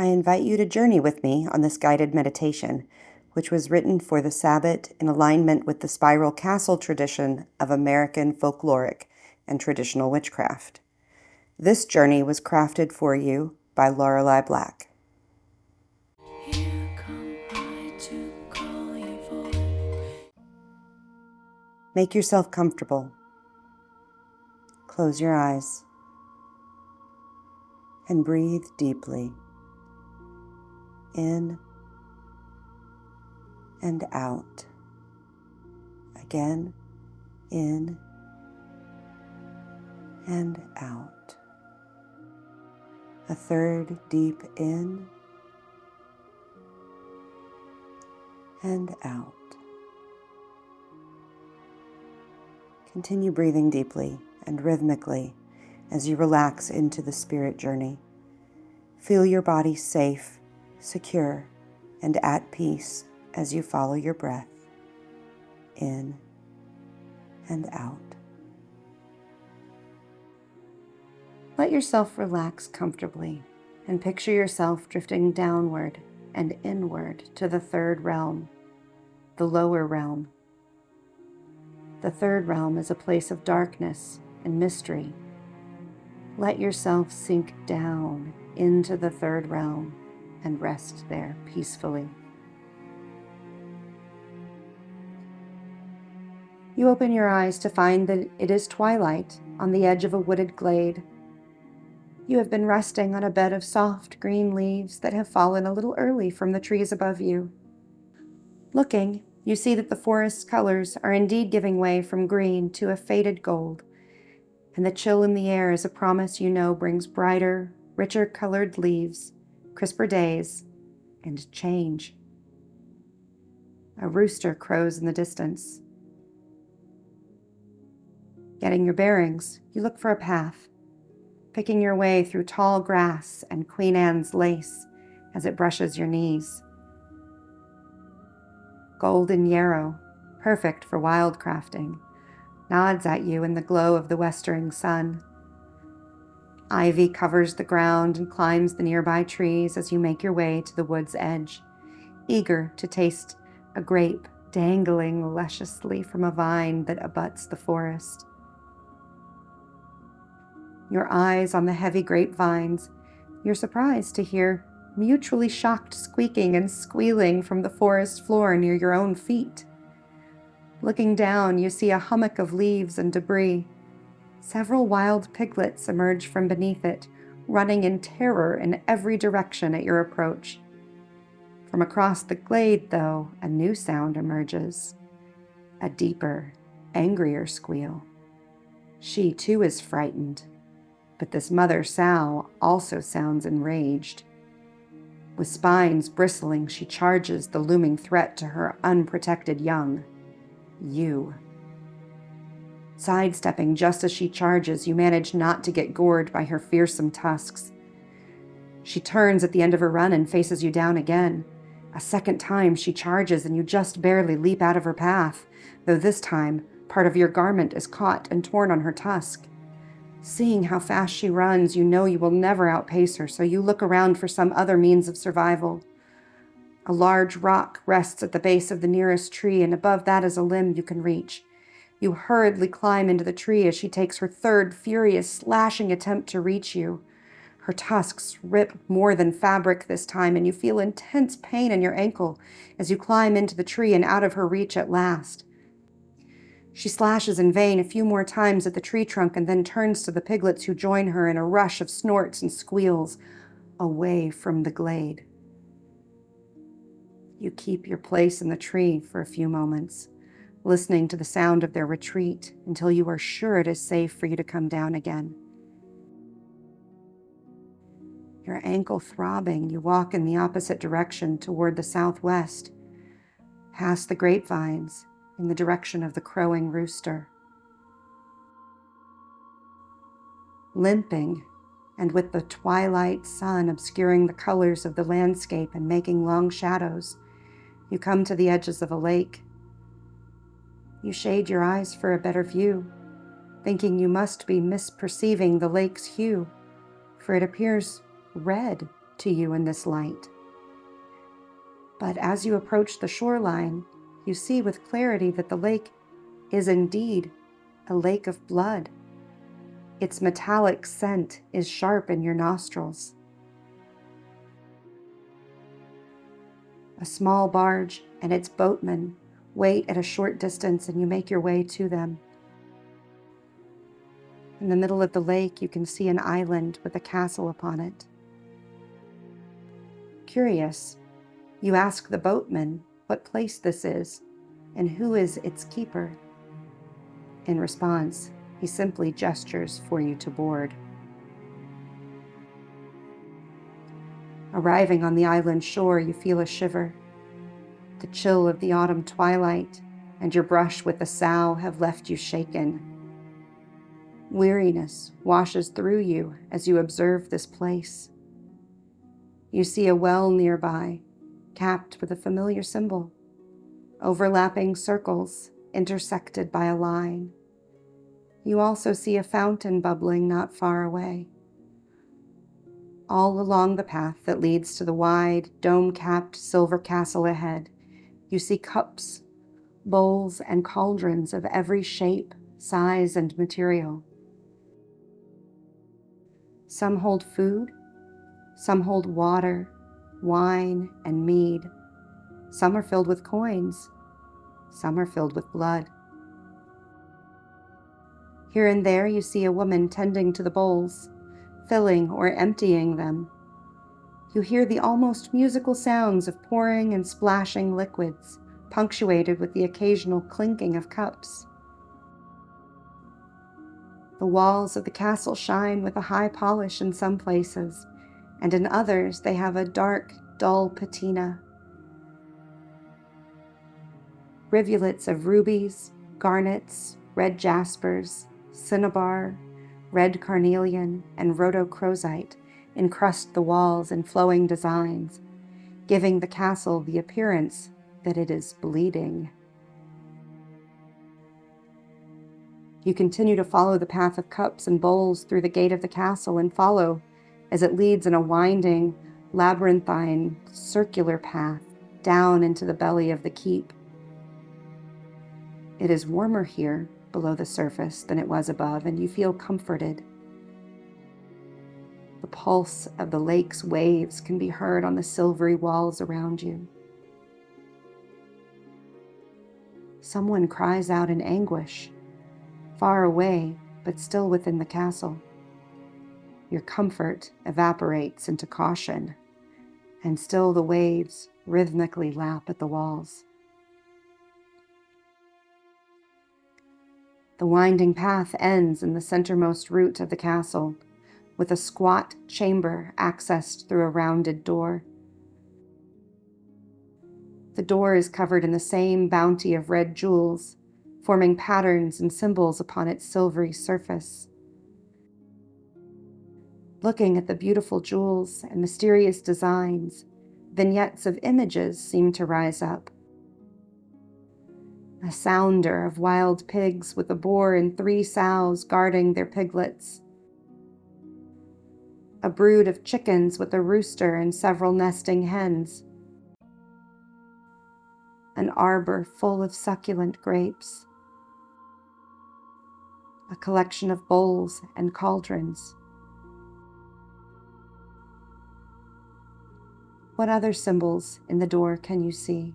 I invite you to journey with me on this guided meditation, which was written for the Sabbat in alignment with the spiral castle tradition of American folkloric and traditional witchcraft. This journey was crafted for you by Lorelei Black. Make yourself comfortable. Close your eyes and breathe deeply in and out. Again, in and out. A third deep in and out. Continue breathing deeply and rhythmically as you relax into the spirit journey. Feel your body safe, secure, and at peace as you follow your breath in and out. Let yourself relax comfortably and picture yourself drifting downward and inward to the third realm, the lower realm. The third realm is a place of darkness and mystery. Let yourself sink down into the third realm and rest there peacefully. You open your eyes to find that it is twilight on the edge of a wooded glade. You have been resting on a bed of soft green leaves that have fallen a little early from the trees above you. Looking, you see that the forest's colors are indeed giving way from green to a faded gold, and the chill in the air is a promise you know brings brighter, richer colored leaves, crisper days, and change. A rooster crows in the distance. Getting your bearings, you look for a path, picking your way through tall grass and Queen Anne's lace as it brushes your knees. Golden yarrow, perfect for wildcrafting, nods at you in the glow of the westering sun. Ivy covers the ground and climbs the nearby trees as you make your way to the wood's edge, eager to taste a grape dangling lusciously from a vine that abuts the forest. Your eyes on the heavy grapevines, you're surprised to hear mutually shocked squeaking and squealing from the forest floor near your own feet. Looking down, you see a hummock of leaves and debris. Several wild piglets emerge from beneath it, running in terror in every direction at your approach. From across the glade, though, a new sound emerges. A deeper, angrier squeal. She, too, is frightened, but this mother sow also sounds enraged. With spines bristling, she charges the looming threat to her unprotected young. You. Sidestepping just as she charges, you manage not to get gored by her fearsome tusks. She turns at the end of her run and faces you down again. A second time she charges and you just barely leap out of her path, though this time part of your garment is caught and torn on her tusk. Seeing how fast she runs, you know you will never outpace her, so you look around for some other means of survival. A large rock rests at the base of the nearest tree, and above that is a limb you can reach. You hurriedly climb into the tree as she takes her third furious, slashing attempt to reach you. Her tusks rip more than fabric this time, and you feel intense pain in your ankle as you climb into the tree and out of her reach at last. She slashes in vain a few more times at the tree trunk and then turns to the piglets who join her in a rush of snorts and squeals away from the glade. You keep your place in the tree for a few moments, listening to the sound of their retreat until you are sure it is safe for you to come down again. Your ankle throbbing, you walk in the opposite direction toward the southwest, past the grapevines, in the direction of the crowing rooster. Limping, and with the twilight sun obscuring the colors of the landscape and making long shadows, you come to the edges of a lake. You shade your eyes for a better view, thinking you must be misperceiving the lake's hue, for it appears red to you in this light. But as you approach the shoreline, you see with clarity that the lake is indeed a lake of blood. Its metallic scent is sharp in your nostrils. A small barge and its boatmen wait at a short distance, and you make your way to them. In the middle of the lake, you can see an island with a castle upon it. Curious, you ask the boatman what place this is and who is its keeper. In response, he simply gestures for you to board. Arriving on the island shore, you feel a shiver. The chill of the autumn twilight and your brush with the sow have left you shaken. Weariness washes through you as you observe this place. You see a well nearby, capped with a familiar symbol, overlapping circles intersected by a line. You also see a fountain bubbling not far away. All along the path that leads to the wide, dome-capped silver castle ahead, you see cups, bowls, and cauldrons of every shape, size, and material. Some hold food, some hold water, wine, and mead. Some are filled with coins, some are filled with blood. Here and there you see a woman tending to the bowls, filling or emptying them. You hear the almost musical sounds of pouring and splashing liquids, punctuated with the occasional clinking of cups. The walls of the castle shine with a high polish in some places, and in others they have a dark, dull patina. Rivulets of rubies, garnets, red jaspers, cinnabar, red carnelian, and rhodochrosite encrust the walls in flowing designs, giving the castle the appearance that it is bleeding. You continue to follow the path of cups and bowls through the gate of the castle and follow as it leads in a winding, labyrinthine, circular path down into the belly of the keep. It is warmer here below the surface than it was above, and you feel comforted. The pulse of the lake's waves can be heard on the silvery walls around you. Someone cries out in anguish, far away, but still within the castle. Your comfort evaporates into caution, and still the waves rhythmically lap at the walls. The winding path ends in the centermost root of the castle, with a squat chamber accessed through a rounded door. The door is covered in the same bounty of red jewels, forming patterns and symbols upon its silvery surface. Looking at the beautiful jewels and mysterious designs, vignettes of images seem to rise up. A sounder of wild pigs with a boar and 3 sows guarding their piglets. A brood of chickens with a rooster and several nesting hens. An arbor full of succulent grapes. A collection of bowls and cauldrons. What other symbols in the door can you see?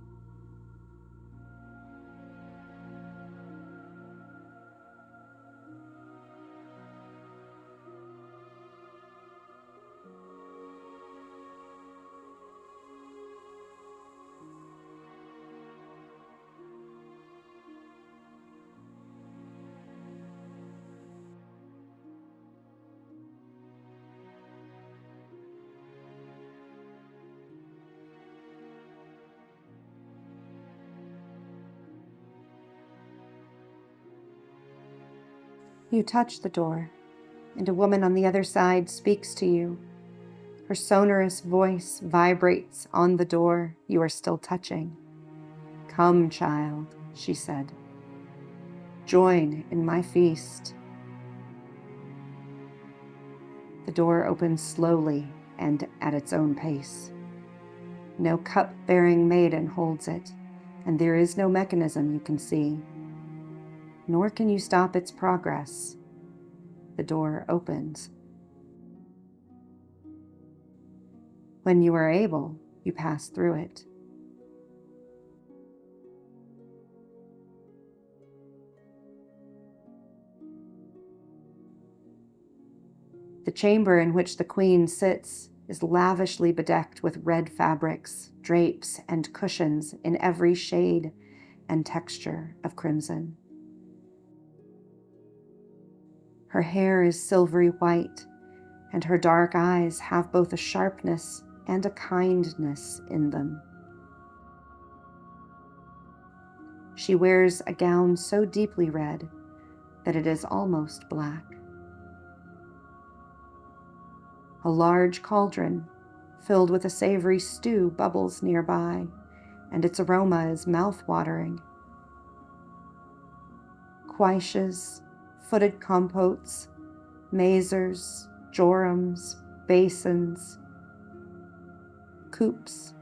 You touch the door, and a woman on the other side speaks to you. Her sonorous voice vibrates on the door you are still touching. "Come, child," she said. "Join in my feast." The door opens slowly, and at its own pace. No cup-bearing maiden holds it, and there is no mechanism you can see. Nor can you stop its progress. The door opens. When you are able, you pass through it. The chamber in which the queen sits is lavishly bedecked with red fabrics, drapes, and cushions in every shade and texture of crimson. Her hair is silvery white, and her dark eyes have both a sharpness and a kindness in them. She wears a gown so deeply red that it is almost black. A large cauldron filled with a savory stew bubbles nearby, and its aroma is mouth-watering. Quiches, footed compotes, mazers, jorums, basins, coops,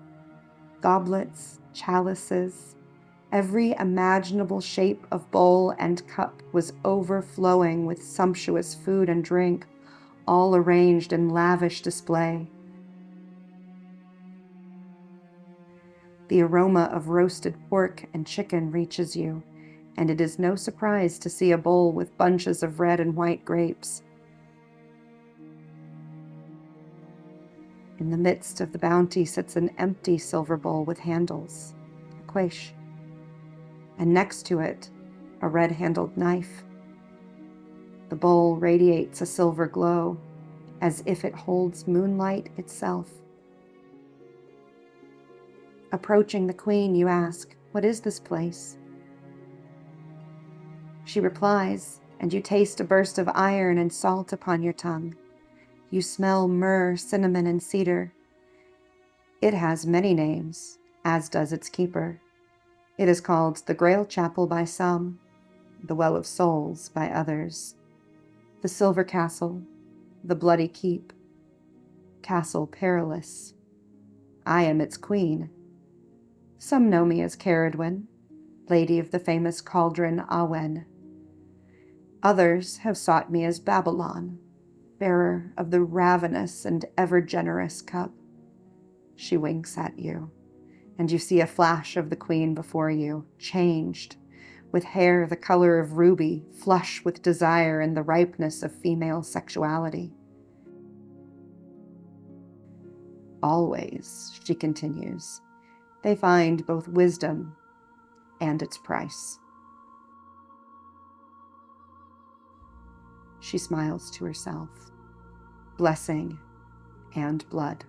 goblets, chalices, every imaginable shape of bowl and cup was overflowing with sumptuous food and drink, all arranged in lavish display. The aroma of roasted pork and chicken reaches you, and it is no surprise to see a bowl with bunches of red and white grapes. In the midst of the bounty sits an empty silver bowl with handles, a quiche, and next to it, a red-handled knife. The bowl radiates a silver glow, as if it holds moonlight itself. Approaching the queen, you ask, "What is this place?" She replies, and you taste a burst of iron and salt upon your tongue. You smell myrrh, cinnamon, and cedar. It has many names, as does its keeper. It is called the Grail Chapel by some, the Well of Souls by others, the Silver Castle, the Bloody Keep, Castle Perilous. I am its queen. Some know me as Caradwyn, lady of the famous cauldron Awen. Others have sought me as Babylon, bearer of the ravenous and ever-generous cup. She winks at you, and you see a flash of the queen before you, changed, with hair the color of ruby, flush with desire and the ripeness of female sexuality. Always, she continues, they find both wisdom and its price. She smiles to herself, blessing and blood.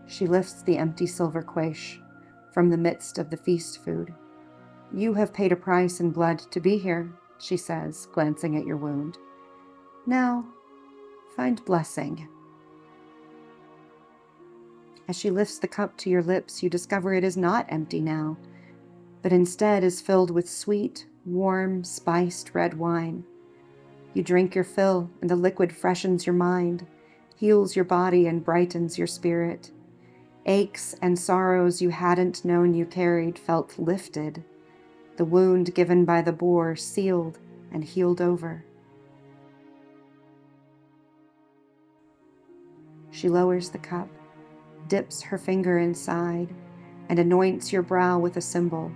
She lifts the empty silver quiche from the midst of the feast food. "You have paid a price in blood to be here," she says, glancing at your wound. "Now, find blessing." As she lifts the cup to your lips, you discover it is not empty now, but instead is filled with sweet, warm, spiced red wine. You drink your fill, and the liquid freshens your mind, heals your body, and brightens your spirit. Aches and sorrows you hadn't known you carried felt lifted, the wound given by the boar sealed and healed over. She lowers the cup, dips her finger inside, and anoints your brow with a symbol.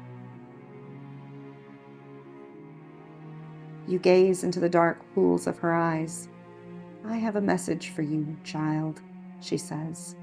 You gaze into the dark pools of her eyes. "I have a message for you, child," she says.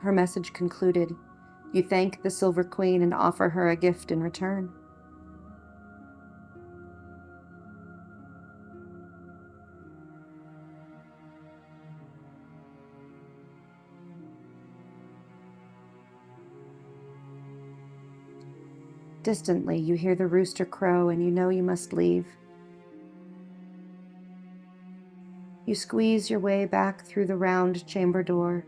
Her message concluded, you thank the Silver Queen and offer her a gift in return. Distantly, you hear the rooster crow and you know you must leave. You squeeze your way back through the round chamber door,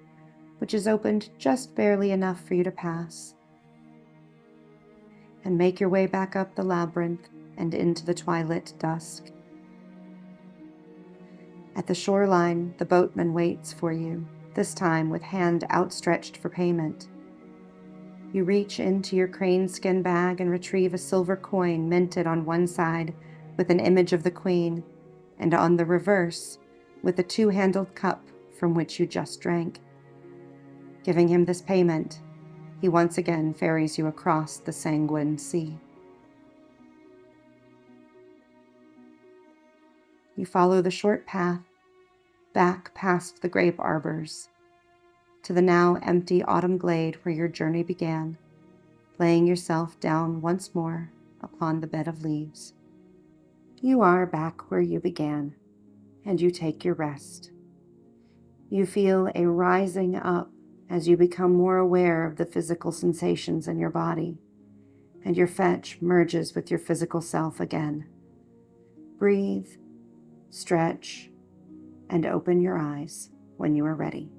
which is opened just barely enough for you to pass, and make your way back up the labyrinth and into the twilight dusk. At the shoreline, the boatman waits for you, this time with hand outstretched for payment. You reach into your crane skin bag and retrieve a silver coin minted on one side with an image of the queen, and on the reverse with a two-handled cup from which you just drank. Giving him this payment, he once again ferries you across the sanguine sea. You follow the short path back past the grape arbors to the now empty autumn glade where your journey began, laying yourself down once more upon the bed of leaves. You are back where you began, and you take your rest. You feel a rising up as you become more aware of the physical sensations in your body, and your fetch merges with your physical self again. Breathe, stretch, and open your eyes when you are ready.